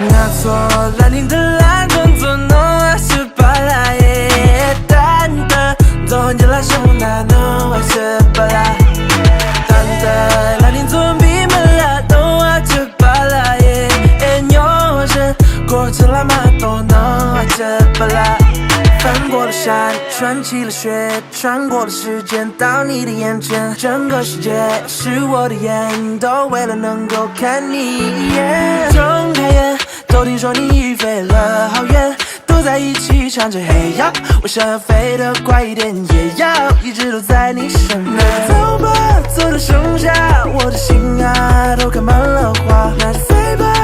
拿错蓝天的蓝，装作浓还是巴拉耶？淡的，都很简单，什么难浓还是巴拉？淡的，蓝天做比门拉，浓还是巴拉耶？牛是过程拉马多浓还是巴拉？翻过了山，穿起了雪，穿过了时间，到你的眼前，整个世界是我的眼，都为了能够看你一眼。睁开眼，都听说你已飞了好远，都在一起唱着嘿呀，我想要飞得快一点，也要一直都在你身边。那走吧，走到盛夏，我的心啊都开满了花。那就飞吧。